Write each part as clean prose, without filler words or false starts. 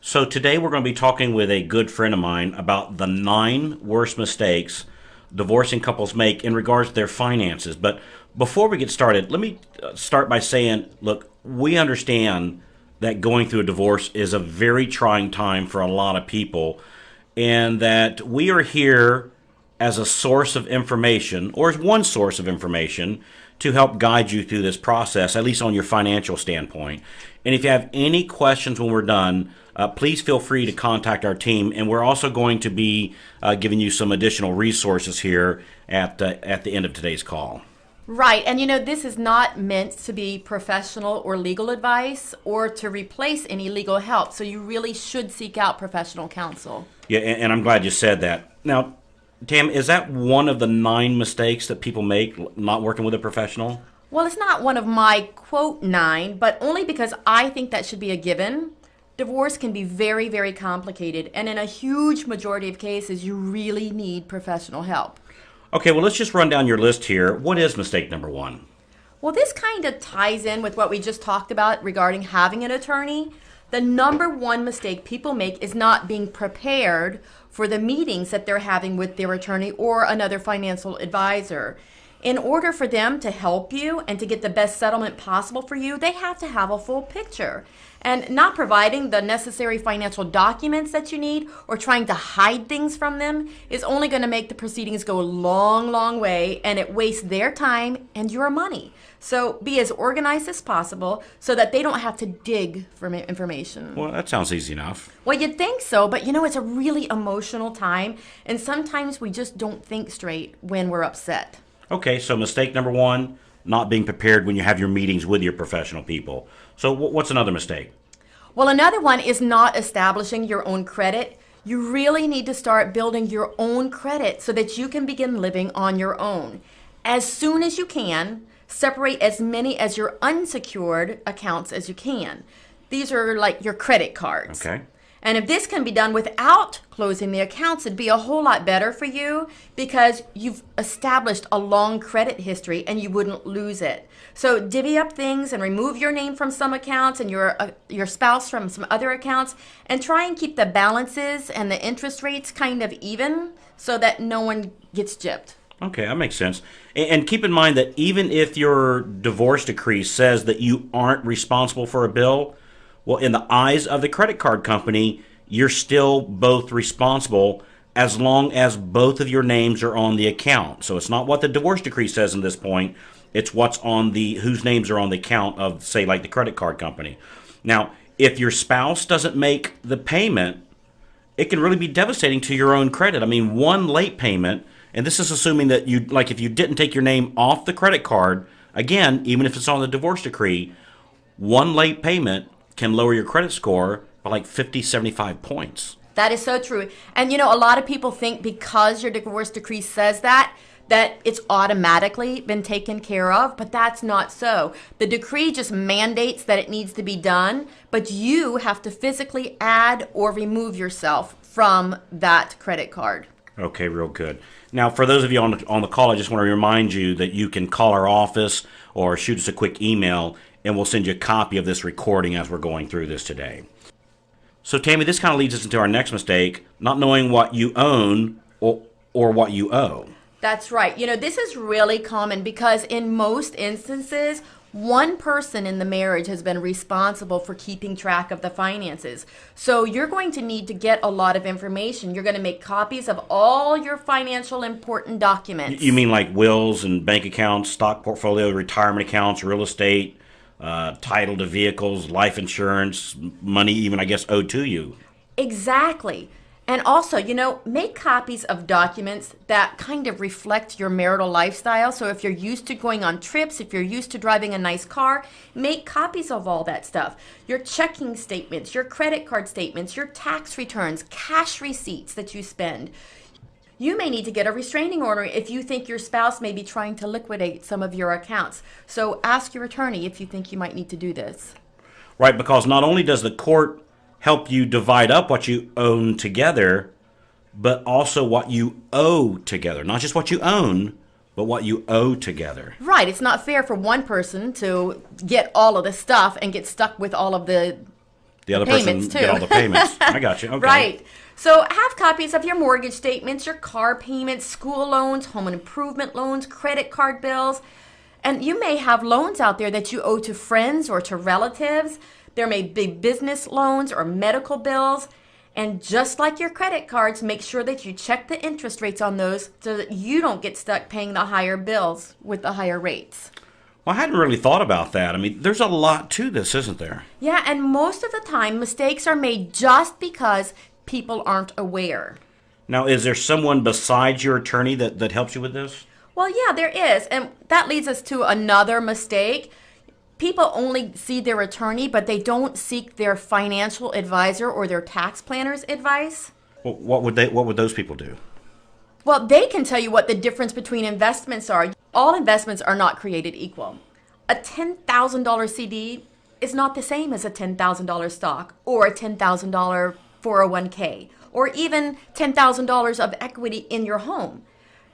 So today we're going to be talking with a good friend of mine about the 9 worst mistakes divorcing couples make in regards to their finances. But before we get started, let me start by saying, look, we understand that going through a divorce is a very trying time for a lot of people, and that we are here as a source of information, or as one source of information, to help guide you through this process, at least on your financial standpoint. And if you have any questions when we're done, please feel free to contact our team. And we're also going to be giving you some additional resources here at the end of today's call. Right. And this is not meant to be professional or legal advice or to replace any legal help. So you really should seek out professional counsel. Yeah, and I'm glad you said that. Now, Tam, is that one of the 9 mistakes that people make, not working with a professional? Well, it's not one of my quote 9, but only because I think that should be a given. Divorce can be very, very complicated. And in a huge majority of cases, you really need professional help. Okay, well, let's just run down your list here. What is mistake number 1? Well, this kind of ties in with what we just talked about regarding having an attorney. The number one mistake people make is not being prepared for the meetings that they're having with their attorney or another financial advisor. In order for them to help you and to get the best settlement possible for you, they have to have a full picture. And not providing the necessary financial documents that you need or trying to hide things from them is only going to make the proceedings go a long, long way, and it wastes their time and your money. So be as organized as possible so that they don't have to dig for information. Well, that sounds easy enough. Well, you'd think so, but it's a really emotional time, and sometimes we just don't think straight when we're upset. Okay, so mistake number 1, not being prepared when you have your meetings with your professional people. So what's another mistake? Well, another one is not establishing your own credit. You really need to start building your own credit so that you can begin living on your own. As soon as you can, separate as many as your unsecured accounts as you can. These are like your credit cards. Okay. And if this can be done without closing the accounts, it'd be a whole lot better for you because you've established a long credit history and you wouldn't lose it. So divvy up things and remove your name from some accounts and your spouse from some other accounts, and try and keep the balances and the interest rates kind of even so that no one gets gypped. Okay, that makes sense. And keep in mind that even if your divorce decree says that you aren't responsible for a bill, well, in the eyes of the credit card company, you're still both responsible as long as both of your names are on the account. So it's not what the divorce decree says in this point. It's what's on whose names are on the account of, say, like the credit card company. Now, if your spouse doesn't make the payment, it can really be devastating to your own credit. I mean, one late payment, and this is assuming that if you didn't take your name off the credit card, again, even if it's on the divorce decree, one late payment can lower your credit score by like 50, 75 points. That is so true. And a lot of people think because your divorce decree says that it's automatically been taken care of, but that's not so. The decree just mandates that it needs to be done, but you have to physically add or remove yourself from that credit card. Okay, real good. Now, for those of you on the call, I just want to remind you that you can call our office or shoot us a quick email, and we'll send you a copy of this recording as we're going through this today. So, Tammy, this kind of leads us into our next mistake, not knowing what you own or what you owe. That's right. This is really common because in most instances, one person in the marriage has been responsible for keeping track of the finances. So you're going to need to get a lot of information. You're going to make copies of all your financial important documents. You mean like wills and bank accounts, stock portfolio, retirement accounts, real estate, title to vehicles, life insurance, money even, I guess, owed to you. Exactly. And also, make copies of documents that kind of reflect your marital lifestyle. So if you're used to going on trips, if you're used to driving a nice car, make copies of all that stuff. Your checking statements, your credit card statements, your tax returns, cash receipts that you spend. You may need to get a restraining order if you think your spouse may be trying to liquidate some of your accounts. So ask your attorney if you think you might need to do this. Right, because not only does the court help you divide up what you own together, but also what you owe together. Not just what you own, but what you owe together. Right. It's not fair for one person to get all of the stuff and get stuck with all of the The other person payments, too. get all the payments. I got you. Okay. Right. So have copies of your mortgage statements, your car payments, school loans, home improvement loans, credit card bills. And you may have loans out there that you owe to friends or to relatives. There may be business loans or medical bills. And just like your credit cards, make sure that you check the interest rates on those so that you don't get stuck paying the higher bills with the higher rates. Well, I hadn't really thought about that. I mean, there's a lot to this, isn't there? Yeah, and most of the time, mistakes are made just because people aren't aware. Now, is there someone besides your attorney that helps you with this? Well, yeah, there is. And that leads us to another mistake. People only see their attorney, but they don't seek their financial advisor or their tax planner's advice. Well, what would those people do? Well, they can tell you what the difference between investments are. All investments are not created equal. A $10,000 CD is not the same as a $10,000 stock or a $10,000 401k or even $10,000 of equity in your home.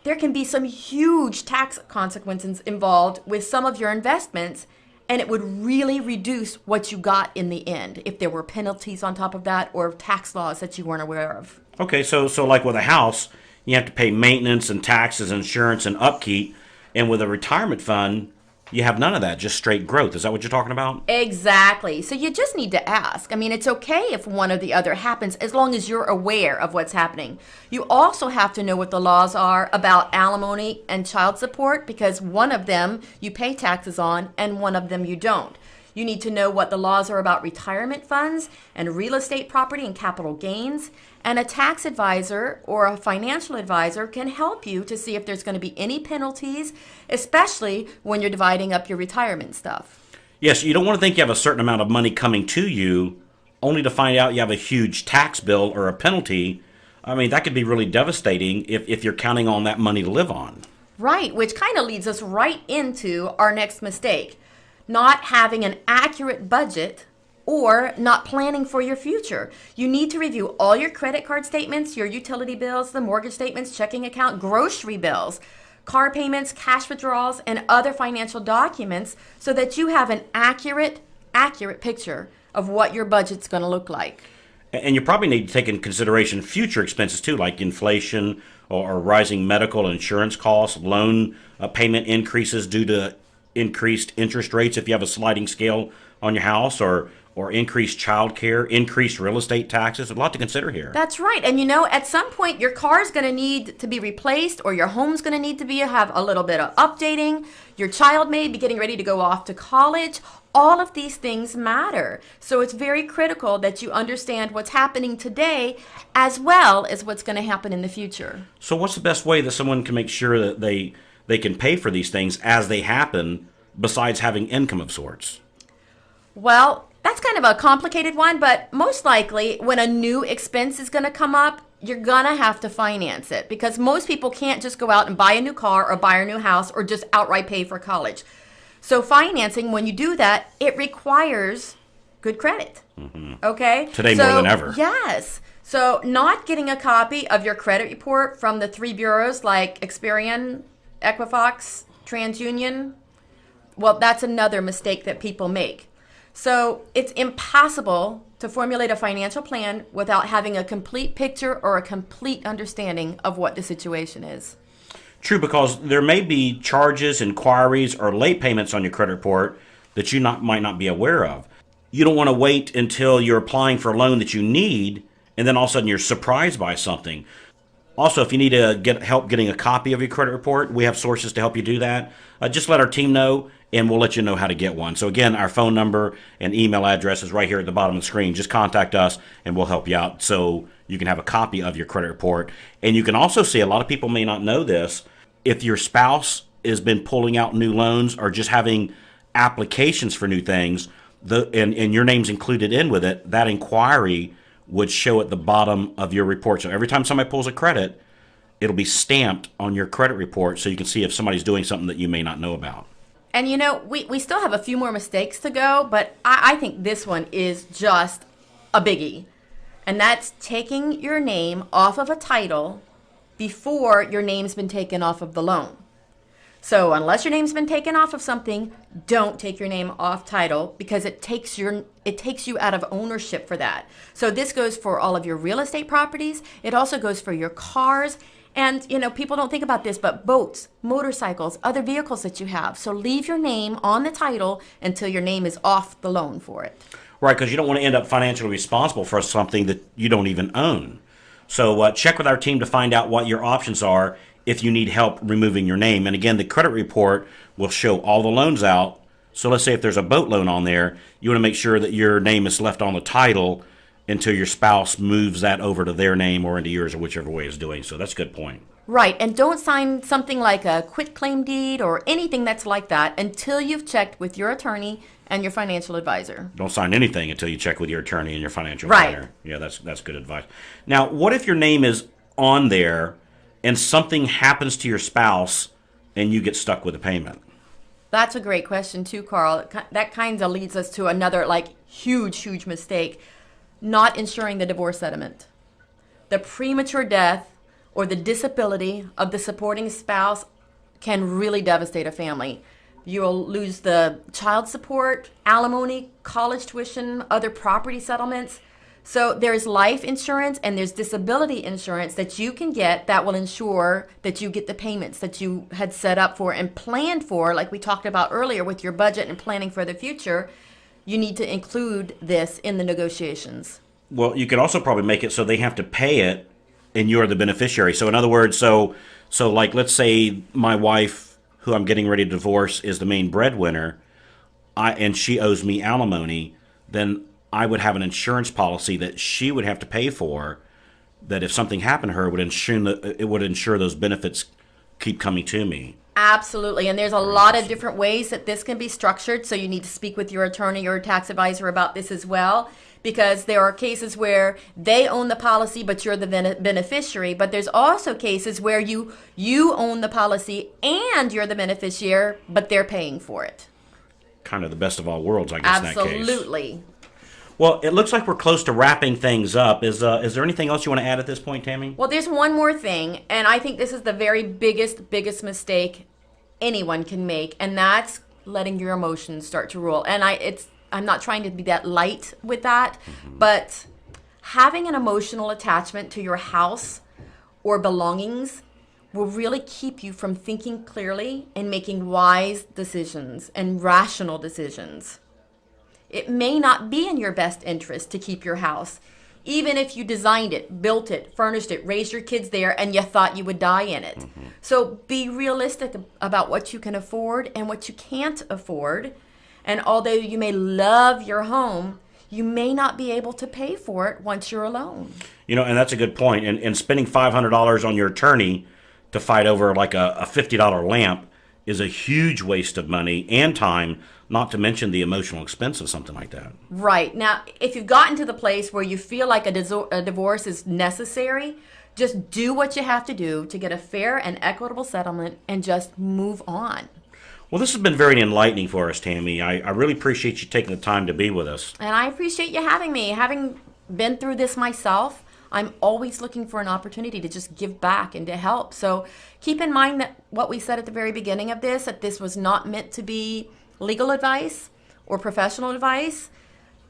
There can be some huge tax consequences involved with some of your investments, and it would really reduce what you got in the end if there were penalties on top of that or tax laws that you weren't aware of. Okay, so like with a house, you have to pay maintenance and taxes, insurance, and upkeep. And with a retirement fund, you have none of that, just straight growth. Is that what you're talking about? Exactly. So you just need to ask. I mean, it's okay if one or the other happens as long as you're aware of what's happening. You also have to know what the laws are about alimony and child support because one of them you pay taxes on and one of them you don't. You need to know what the laws are about retirement funds and real estate property and capital gains. And a tax advisor or a financial advisor can help you to see if there's going to be any penalties, especially when you're dividing up your retirement stuff. Yes, you don't want to think you have a certain amount of money coming to you only to find out you have a huge tax bill or a penalty. I mean, that could be really devastating if you're counting on that money to live on. Right, which kind of leads us right into our next mistake. Not having an accurate budget or not planning for your future. You need to review all your credit card statements, your utility bills, the mortgage statements, checking account, grocery bills, car payments, cash withdrawals, and other financial documents so that you have an accurate picture of what your budget's going to look like. And you probably need to take into consideration future expenses too, like inflation or rising medical and insurance costs, loan payment increases due to increased interest rates if you have a sliding scale on your house, or increased child care, increased real estate taxes. A lot to consider here. That's right. And you know, at some point your car's going to need to be replaced or your home's going to need to have a little bit of updating. Your child may be getting ready to go off to college. All of these things matter. So it's very critical that you understand what's happening today as well as what's going to happen in the future. So what's the best way that someone can make sure that they can pay for these things as they happen besides having income of sorts? Well, that's kind of a complicated one, but most likely when a new expense is going to come up, you're going to have to finance it because most people can't just go out and buy a new car or buy a new house or just outright pay for college. So financing, when you do that, it requires good credit. Mm-hmm. Okay? Today more than ever. Yes. So not getting a copy of your credit report from the 3 bureaus like Experian, Equifax, TransUnion, well, that's another mistake that people make. So it's impossible to formulate a financial plan without having a complete picture or a complete understanding of what the situation is. True, because there may be charges, inquiries, or late payments on your credit report that you might not be aware of. You don't want to wait until you're applying for a loan that you need, and then all of a sudden you're surprised by something. Also, if you need to get help getting a copy of your credit report, we have sources to help you do that. Just let our team know, and we'll let you know how to get one. So again, our phone number and email address is right here at the bottom of the screen. Just contact us, and we'll help you out so you can have a copy of your credit report. And you can also see, a lot of people may not know this, if your spouse has been pulling out new loans or just having applications for new things, and your name's included in with it, that inquiry would show at the bottom of your report. So every time somebody pulls a credit, it'll be stamped on your credit report so you can see if somebody's doing something that you may not know about. And you know, we still have a few more mistakes to go, but I think this one is just a biggie. And that's taking your name off of a title before your name's been taken off of the loan. So unless your name's been taken off of something, don't take your name off title because it takes you out of ownership for that. So this goes for all of your real estate properties. It also goes for your cars. And, people don't think about this, but boats, motorcycles, other vehicles that you have. So leave your name on the title until your name is off the loan for it. Right, because you don't want to end up financially responsible for something that you don't even own. So check with our team to find out what your options are if you need help removing your name. And again, the credit report will show all the loans out. So let's say if there's a boat loan on there, you want to make sure that your name is left on the title until your spouse moves that over to their name or into yours or whichever way is doing. So that's a good point. Right, and don't sign something like a quitclaim deed or anything that's like that until you've checked with your attorney and your financial advisor. Don't sign anything until you check with your attorney and your financial Right. advisor. Yeah, that's good advice. Now, what if your name is on there and something happens to your spouse and you get stuck with a payment? That's a great question too, Carl. That kind of leads us to another huge mistake. Not insuring the divorce settlement. The premature death or the disability of the supporting spouse can really devastate a family. You'll lose the child support, alimony, college tuition, other property settlements. So there's life insurance and there's disability insurance that you can get that will ensure that you get the payments that you had set up for and planned for, like we talked about earlier with your budget and planning for the future. You need to include this in the negotiations. Well, you could also probably make it so they have to pay it and you're the beneficiary. So in other words, so like let's say my wife, who I'm getting ready to divorce, is the main breadwinner, and she owes me alimony, then I would have an insurance policy that she would have to pay for, that if something happened to her, it would ensure those benefits keep coming to me. Absolutely. And there's a lot of different ways that this can be structured. So you need to speak with your attorney or tax advisor about this as well, because there are cases where they own the policy, but you're the beneficiary. But there's also cases where you own the policy and you're the beneficiary, but they're paying for it. Kind of the best of all worlds, I guess, in that case. Absolutely. Well, it looks like we're close to wrapping things up. Is there anything else you want to add at this point, Tammy? Well, there's one more thing, and I think this is the very biggest mistake anyone can make, and that's letting your emotions start to rule. And I'm not trying to be that light with that, but having an emotional attachment to your house or belongings will really keep you from thinking clearly and making wise decisions and rational decisions. It may not be in your best interest to keep your house, even if you designed it, built it, furnished it, raised your kids there, and you thought you would die in it. So be realistic about what you can afford and what you can't afford. And although you may love your home, you may not be able to pay for it once you're alone. And that's a good point. And spending $500 on your attorney to fight over like a $50 lamp is a huge waste of money and time, not to mention the emotional expense of something like that. Right. Now, if you've gotten to the place where you feel like a divorce is necessary, just do what you have to do to get a fair and equitable settlement and just move on. Well, this has been very enlightening for us, Tammy. I really appreciate you taking the time to be with us. And I appreciate you having me. Having been through this myself, I'm always looking for an opportunity to just give back and to help. So keep in mind that what we said at the very beginning of this, that this was not meant to be legal advice or professional advice,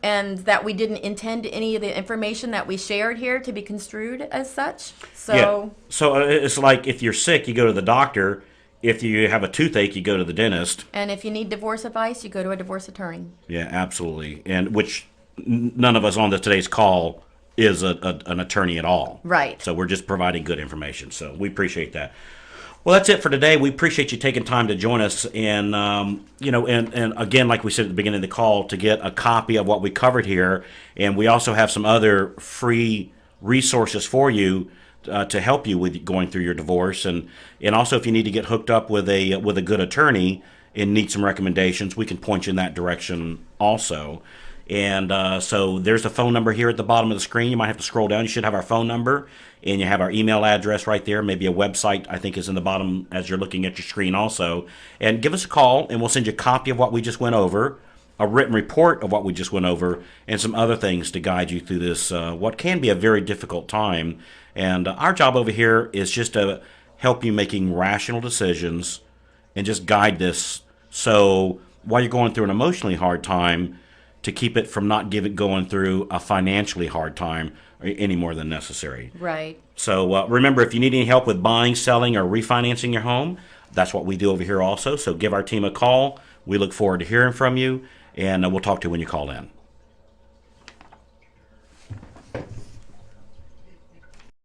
and that we didn't intend any of the information that we shared here to be construed as such. So it's like if you're sick, you go to the doctor. If you have a toothache, you go to the dentist. And if you need divorce advice, you go to a divorce attorney. Yeah, absolutely. And which none of us on today's call is an attorney at all. Right. So we're just providing good information. So we appreciate that. Well, that's it for today. We appreciate you taking time to join us. And, and again, like we said at the beginning of the call, to get a copy of what we covered here. And we also have some other free resources for you to help you with going through your divorce. And also, if you need to get hooked up with a good attorney and need some recommendations, we can point you in that direction also. And so there's the phone number here at the bottom of the screen. You might have to scroll down. You should have our phone number, and you have our email address right there. Maybe a website, I think, is in the bottom as you're looking at your screen also. And give us a call, and we'll send you a copy of what we just went over, a written report of what we just went over, and some other things to guide you through this, what can be a very difficult time. And our job over here is just to help you making rational decisions and just guide this so while you're going through an emotionally hard time, to keep it from not going through a financially hard time any more than necessary. Right. So remember, if you need any help with buying, selling, or refinancing your home, that's what we do over here also. So give our team a call. We look forward to hearing from you, and we'll talk to you when you call in.